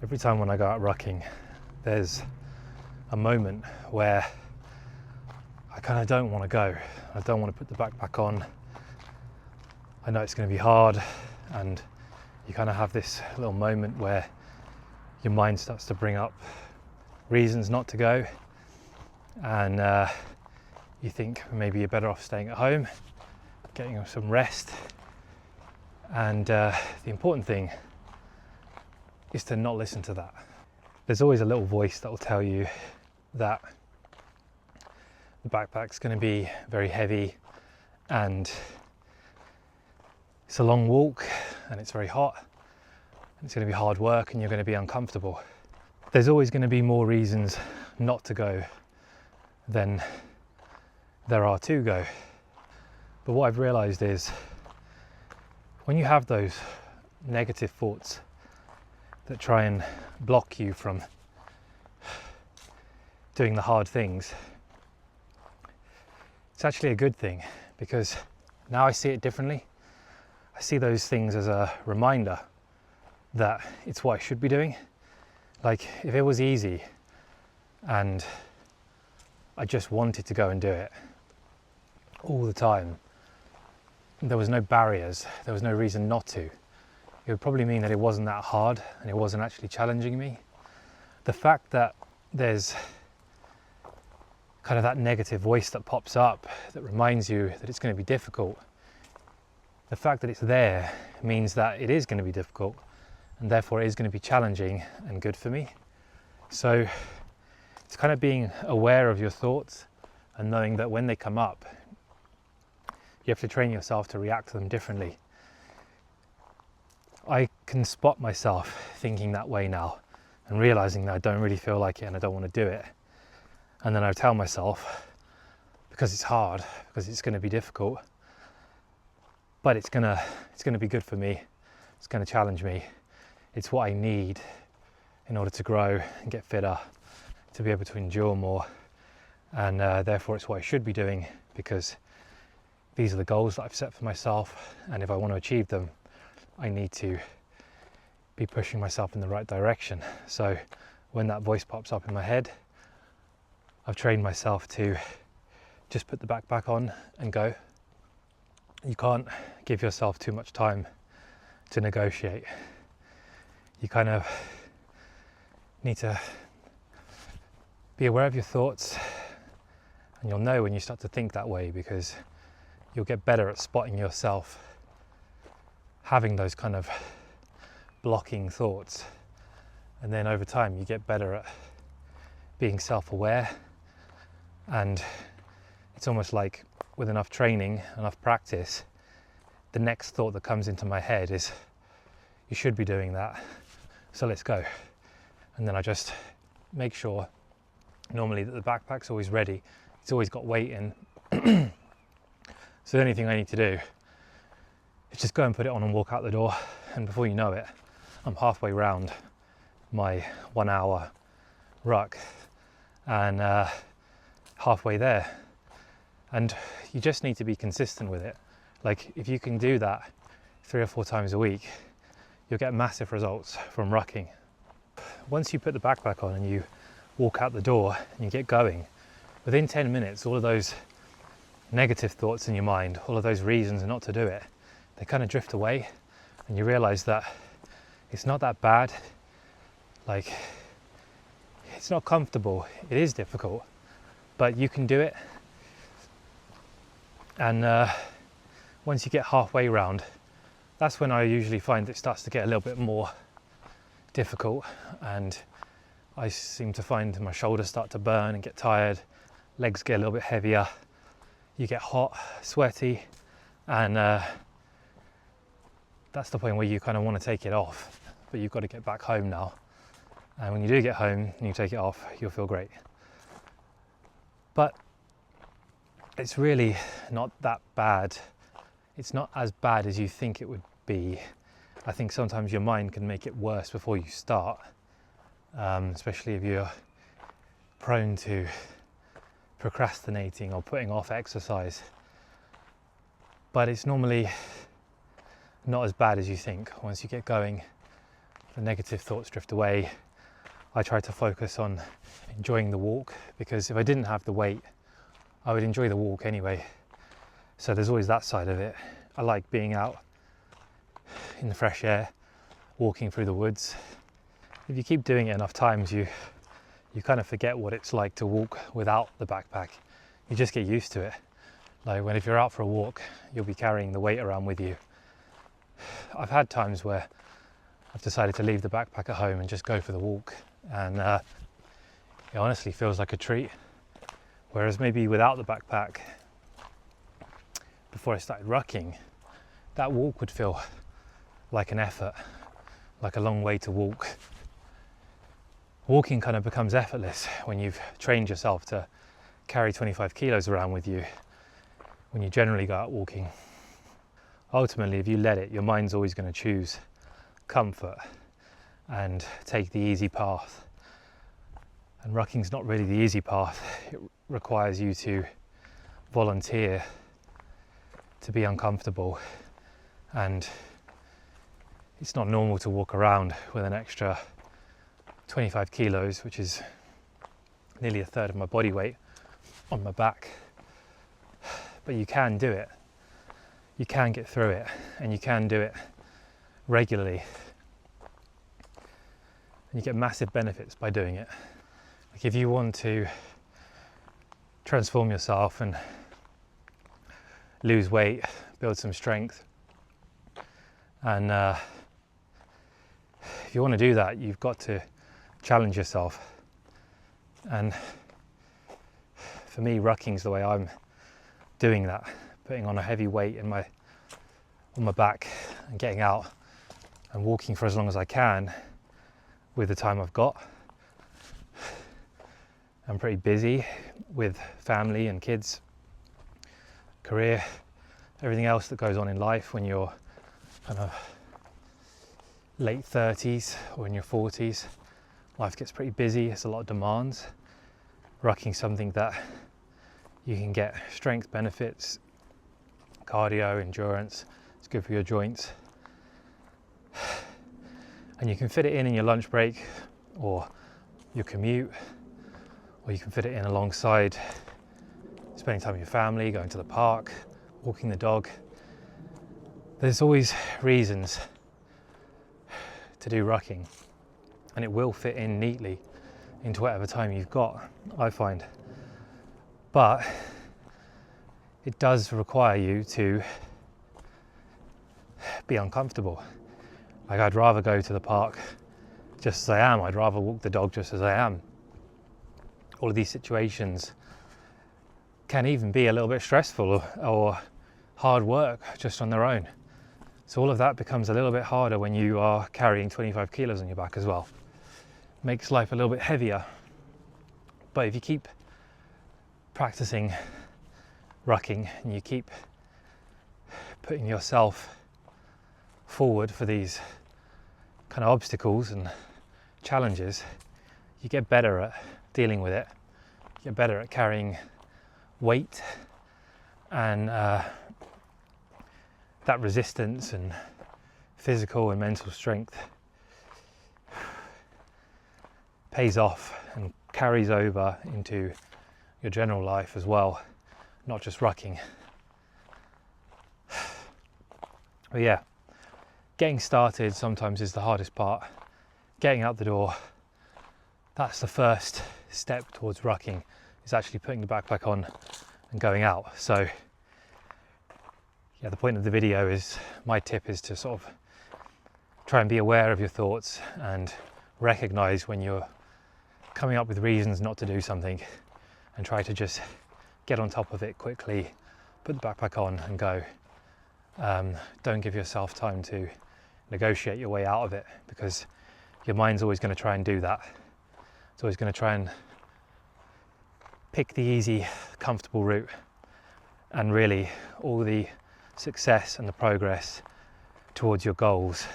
Every time when I go out rucking, there's a moment where I kind of don't want to go. I don't want to put the backpack on. I know it's going to be hard, and you kind of have this little moment where your mind starts to bring up reasons not to go, and you think maybe you're better off staying at home, getting some rest. And the important thing is to not listen to that. There's always a little voice that will tell you that the backpack's going to be very heavy, and it's a long walk, and it's very hot, and it's going to be hard work, and you're going to be uncomfortable. There's always going to be more reasons not to go than there are to go. But what I've realized is when you have those negative thoughts that try and block you from doing the hard things, it's actually a good thing, because now I see it differently. I see those things as a reminder that it's what I should be doing. Like, if it was easy and I just wanted to go and do it all the time, there was no barriers, there was no reason not to, it would probably mean that it wasn't that hard and it wasn't actually challenging me. The fact that there's kind of that negative voice that pops up that reminds you that it's going to be difficult, the fact that it's there means that it is going to be difficult, and therefore it is going to be challenging and good for me. So it's kind of being aware of your thoughts and knowing that when they come up, you have to train yourself to react to them differently. I can spot myself thinking that way now and realizing that I don't really feel like it and I don't want to do it. And then I tell myself, because it's hard, because it's going to be difficult, but it's going to be good for me. It's going to challenge me. It's what I need in order to grow and get fitter, to be able to endure more. And therefore it's what I should be doing, because these are the goals that I've set for myself. And if I want to achieve them, I need to be pushing myself in the right direction. So when that voice pops up in my head, I've trained myself to just put the backpack on and go. You can't give yourself too much time to negotiate. You kind of need to be aware of your thoughts, and you'll know when you start to think that way, because you'll get better at spotting yourself having those kind of blocking thoughts. And then over time you get better at being self-aware, and it's almost like with enough training, enough practice, the next thought that comes into my head is, you should be doing that, so let's go. And then I just make sure normally that the backpack's always ready, it's always got weight in. So the only thing I need to do is just go and put it on and walk out the door, and before you know it, I'm halfway round my 1 hour ruck, and halfway there. And you just need to be consistent with it. Like, if you can do that 3 or 4 times a week, you'll get massive results from rucking. Once you put the backpack on and you walk out the door and you get going, within 10 minutes, all of those negative thoughts in your mind, all of those reasons not to do it, they kind of drift away, and you realize that it's not that bad. Like, it's not comfortable, it is difficult, but you can do it. And once you get halfway round, that's when I usually find it starts to get a little bit more difficult, and I seem to find my shoulders start to burn and get tired, legs get a little bit heavier, you get hot, sweaty, and that's the point where you kind of want to take it off, but you've got to get back home now. And when you do get home and you take it off, you'll feel great. But it's really not that bad. It's not as bad as you think it would be. I think sometimes your mind can make it worse before you start, especially if you're prone to procrastinating or putting off exercise. But it's normally not as bad as you think. Once you get going, the negative thoughts drift away. I try to focus on enjoying the walk, because if I didn't have the weight, I would enjoy the walk anyway. So there's always that side of it. I like being out in the fresh air, walking through the woods. If you keep doing it enough times, you kind of forget what it's like to walk without the backpack. You just get used to it. Like if you're out for a walk, you'll be carrying the weight around with you. I've had times where I've decided to leave the backpack at home and just go for the walk, and it honestly feels like a treat. Whereas maybe without the backpack, before I started rucking, that walk would feel like an effort, like a long way to walk. Walking kind of becomes effortless when you've trained yourself to carry 25 kilos around with you when you generally go out walking. Ultimately, if you let it, your mind's always going to choose comfort and take the easy path. And rucking's not really the easy path. It requires you to volunteer to be uncomfortable, and it's not normal to walk around with an extra 25 kilos, which is nearly a third of my body weight, on my back. But you can do it. You can get through it, and you can do it regularly. And you get massive benefits by doing it. Like if you want to transform yourself and lose weight, build some strength, and if you want to do that, you've got to challenge yourself. And for me, rucking's the way I'm doing that, putting on a heavy weight on my back and getting out and walking for as long as I can with the time I've got. I'm pretty busy with family and kids, career, everything else that goes on in life when you're kind of late 30s or in your 40s. Life gets pretty busy, it's a lot of demands. Rucking's something that you can get strength benefits, cardio, endurance. It's good for your joints. And you can fit it in your lunch break or your commute, or you can fit it in alongside spending time with your family, going to the park, walking the dog. There's always reasons to do rucking, and it will fit in neatly into whatever time you've got, I find. But it does require you to be uncomfortable. Like, I'd rather go to the park just as I am. I'd rather walk the dog just as I am. All of these situations can even be a little bit stressful or hard work just on their own. So all of that becomes a little bit harder when you are carrying 25 kilos on your back as well. Makes life a little bit heavier. But if you keep practicing rucking and you keep putting yourself forward for these kind of obstacles and challenges, you get better at dealing with it. You get better at carrying weight, and that resistance and physical and mental strength pays off and carries over into your general life as well, not just rucking. But yeah, getting started sometimes is the hardest part. Getting out the door, that's the first step towards rucking, is actually putting the backpack on and going out. So yeah, the point of the video is, my tip is to sort of try and be aware of your thoughts and recognize when you're coming up with reasons not to do something, and try to just get on top of it quickly, put the backpack on and go. Don't give yourself time to negotiate your way out of it, because your mind's always going to try and do that. It's always going to try and pick the easy, comfortable route, and really all the success and the progress towards your goals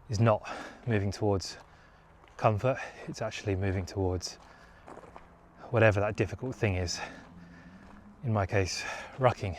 is not moving towards comfort, it's actually moving towards whatever that difficult thing is. In my case, rucking.